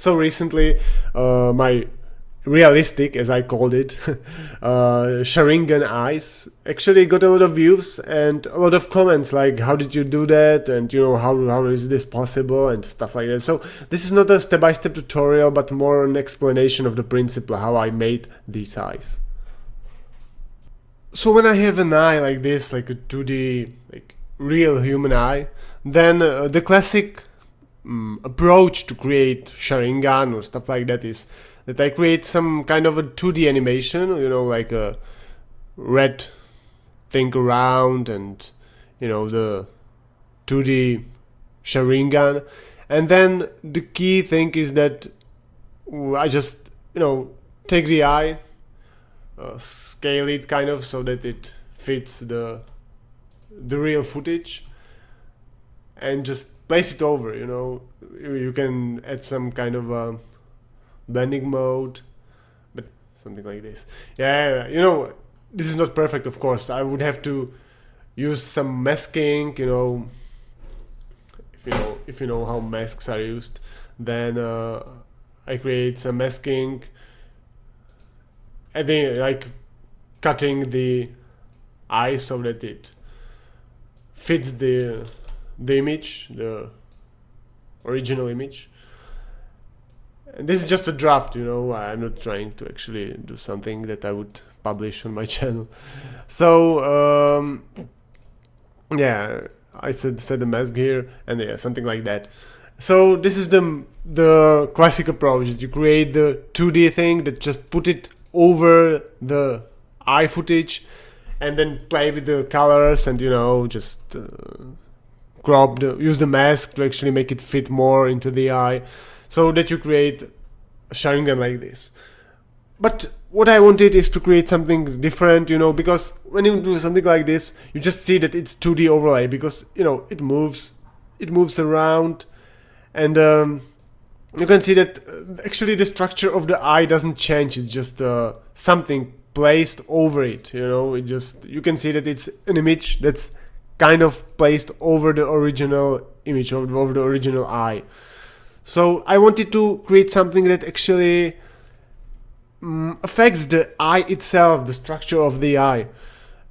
So recently, my realistic, as I called it, Sharingan eyes actually got a lot of views and a lot of comments like, how did you do that, and how is this possible, and stuff like that. So this is not a step-by-step tutorial, but more an explanation of the principle how I made these eyes. So when I have an eye like this, like a 2D, like real human eye, then the classic approach to create Sharingan or stuff like that is that I create some kind of a 2D animation, like a red thing around and, the 2D Sharingan. And then the key thing is that I just, take the eye, scale it kind of so that it fits the real footage, and just place it over. You can add some kind of a blending mode, but something like this. Yeah, this is not perfect, of course. I would have to use some masking. If you know how masks are used, then I create some masking. I think like cutting the eye so that it fits the image, the original image. And this is just a draft, I'm not trying to actually do something that I would publish on my channel. So yeah, I said the mask here, and yeah, something like that. So this is the classic approach, that you create the 2D thing, that just put it over the eye footage, and then play with the colors, and just use the mask to actually make it fit more into the eye, so that you create a Sharingan like this. But what I wanted is to create something different, because when you do something like this, you just see that it's 2D overlay, because it moves around, and you can see that actually the structure of the eye doesn't change. It's just something placed over it. You can see that it's an image that's kind of placed over the original image, over the original eye. So I wanted to create something that actually affects the eye itself, the structure of the eye.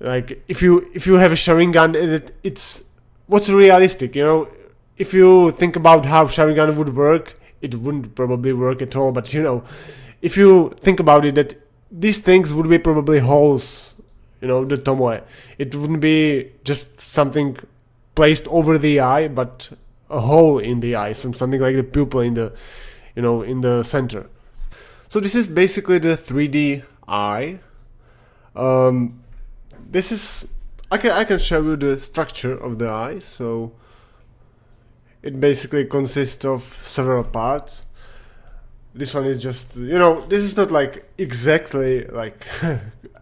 Like if you have a Sharingan, it's what's realistic. If you think about how Sharingan would work, it wouldn't probably work at all. But if you think about it, that these things would be probably holes, the tomoe. It wouldn't be just something placed over the eye, but a hole in the eye, something like the pupil in the, in the center. So this is basically the 3D eye. This is I can show you the structure of the eye. So it basically consists of several parts. This one is just, this is not like exactly like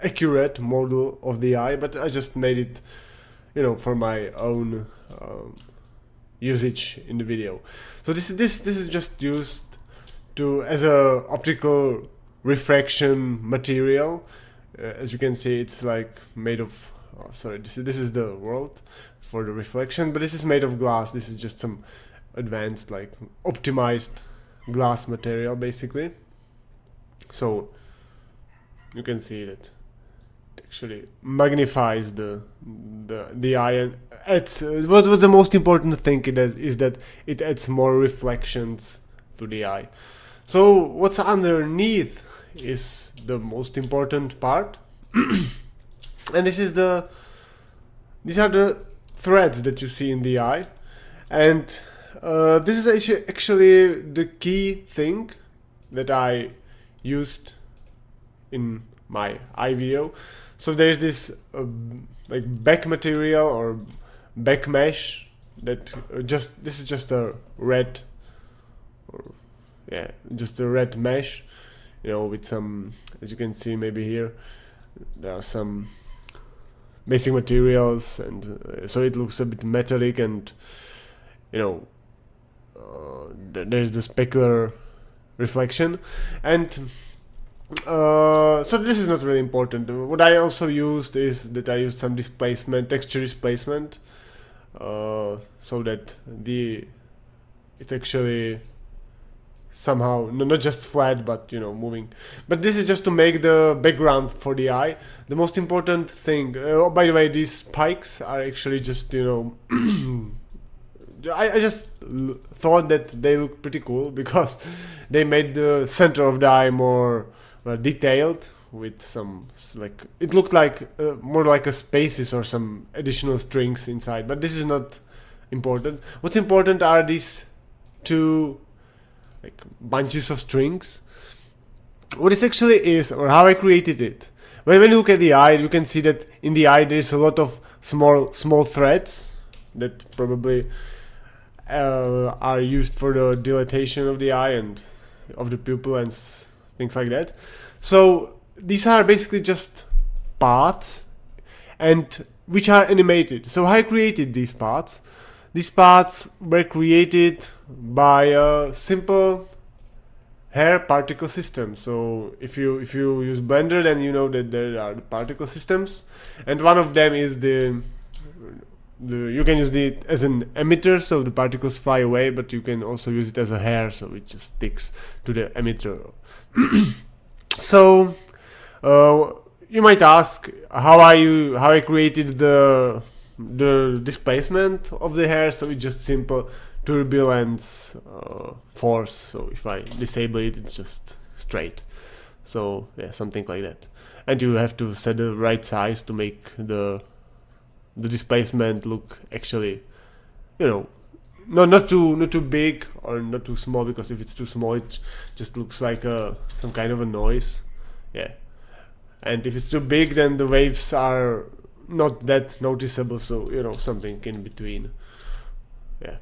accurate model of the eye, but I just made it, for my own usage in the video. So this is just used as a optical refraction material. As you can see, it's like made of. This is the world for the reflection, but this is made of glass. This is just some advanced, like optimized glass material, basically. So you can see that it actually magnifies the eye, and adds. What was the most important thing is that it adds more reflections to the eye. So what's underneath is the most important part. And these are the threads that you see in the eye, and this is actually the key thing that I used in my eye video. So there's this like back material or back mesh that this is just a red, just a red mesh, with some, as you can see maybe here, there are some basic materials, and so it looks a bit metallic, and there's the specular reflection, and so this is not really important. What I also used is that I used some texture displacement, so that it's actually somehow, no, not just flat, but you know, moving. But this is just to make the background for the eye. The most important thing, oh, by the way, these spikes are actually just, you know, I just thought that they look pretty cool because they made the center of the eye more detailed with some, like, it looked like more like a spaces or some additional strings inside, but this is not important. What's important are these two, like, bunches of strings. What this actually is, or how I created it. When you look at the eye, you can see that in the eye there's a lot of small threads that probably are used for the dilatation of the eye and of the pupil and things like that. So these are basically just paths, and which are animated. So I created these paths. These paths were created by a simple hair particle system. So if you use Blender, then you know that there are the particle systems, and one of them is the you can use it as an emitter, so the particles fly away, but you can also use it as a hair, so it just sticks to the emitter. So you might ask how I created the displacement of the hair. So it's just simple turbulence force. So if I disable it, it's just straight. So yeah, something like that. And you have to set the right size to make the displacement look actually, you know, not too big or not too small, because if it's too small it just looks like some kind of a noise. Yeah. And if it's too big, then the waves are not that noticeable, so you know, something in between. Yeah.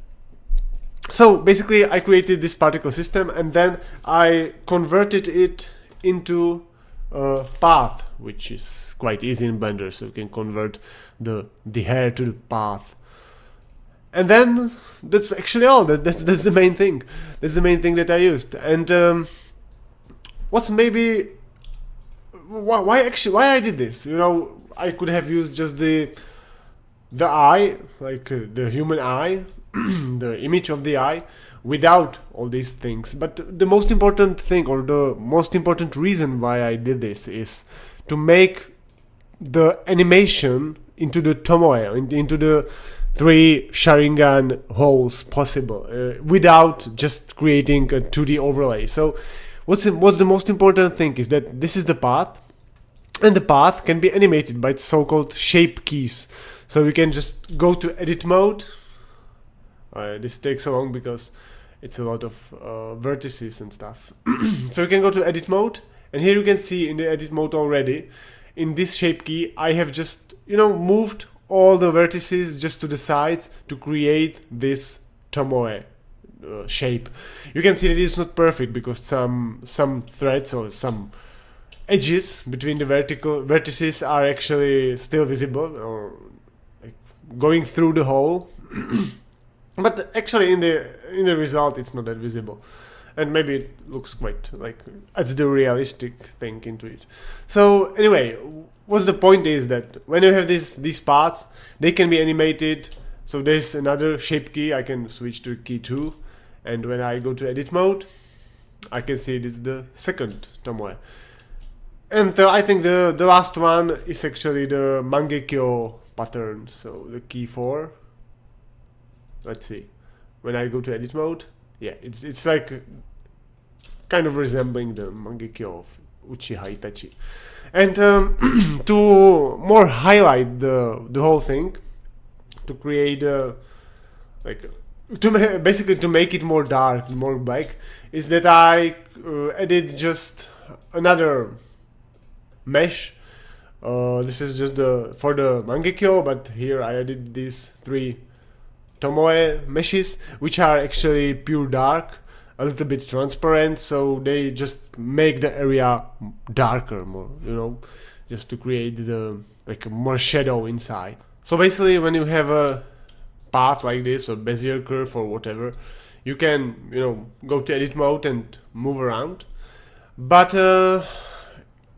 So basically I created this particle system, and then I converted it into a path, which is quite easy in Blender, so you can convert the hair to the path. And then that's actually all. That's the main thing. That's the main thing that I used. And what's maybe why I did this? You know, I could have used just the eye, like the human eye, the image of the eye, without all these things. But the most important thing, or the most important reason why I did this, is to make the animation into the tomoe, into the 3 Sharingan holes possible, without just creating a 2D overlay. So what's the most important thing is that this is the path, and the path can be animated by so-called shape keys. So you can just go to edit mode. This takes so long because it's a lot of vertices and stuff. So you can go to edit mode, and here you can see in the edit mode already, in this shape key, I have just, you know, moved all the vertices just to the sides to create this tomoe shape. You can see that it's not perfect because some threads or some edges between the vertices are actually still visible, or like going through the hole. But actually in the result it's not that visible, and maybe it looks quite like adds the realistic thing into it. So anyway, what's the point is that when you have these parts, they can be animated. So there's another shape key. I can switch to key 2, and when I go to edit mode, I can see this is the second tomoe. And I think the last one is actually the Mangekyou pattern. So the key 4. Let's see. When I go to edit mode, yeah, it's like kind of resembling the Mangekyou of Uchiha Itachi. And to more highlight the whole thing, to create basically to make it more dark, more black, is that I added just another mesh. This is just for the Mangekyou, but here I added these 3 tomoe meshes, which are actually pure dark, a little bit transparent, so they just make the area darker more, you know, just to create more shadow inside. So basically when you have a path like this, or Bezier curve or whatever, you can, you know, go to edit mode and move around. But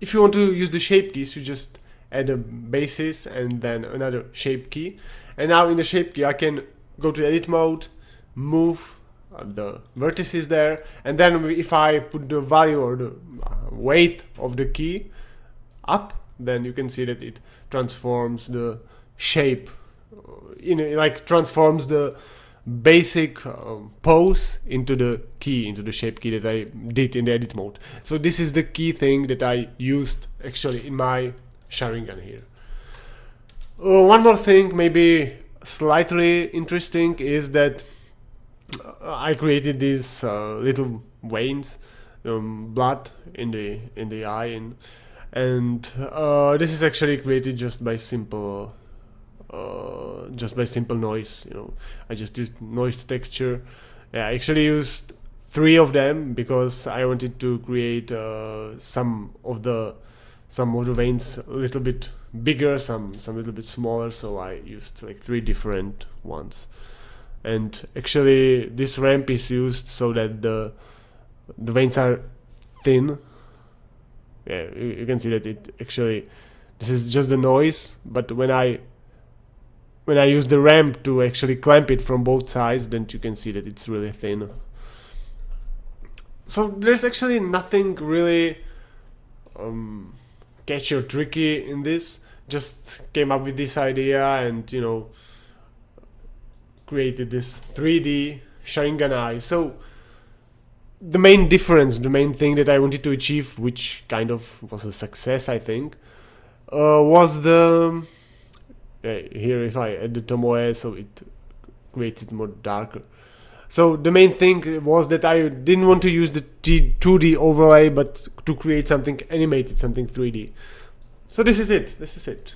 if you want to use the shape keys, you just add a basis and then another shape key. And now in the shape key I can go to edit mode, move the vertices there, and then if I put the value or the weight of the key up, then you can see that it transforms the shape, like transforms the basic pose into the key, into the shape key that I did in the edit mode. So this is the key thing that I used actually in my Sharingan here. One more thing, maybe slightly interesting, is that I created these little veins, blood in the eye, and this is actually created just by simple noise. I just used noise texture. Yeah, I actually used 3 of them because I wanted to create some of the veins a little bit bigger, some a little bit smaller. So I used like 3 different ones. And actually, this ramp is used so that the veins are thin. Yeah, you can see that it actually, this is just the noise, but when I use the ramp to actually clamp it from both sides, then you can see that it's really thin. So there's actually nothing really catchy or tricky in this. Just came up with this idea and created this 3D Sharingan eye. So the main difference, the main thing that I wanted to achieve, which kind of was a success, I think, was the here if I add the tomoe, so it creates it more darker. So the main thing was that I didn't want to use the 2D overlay, but to create something animated, something 3D. So this is it.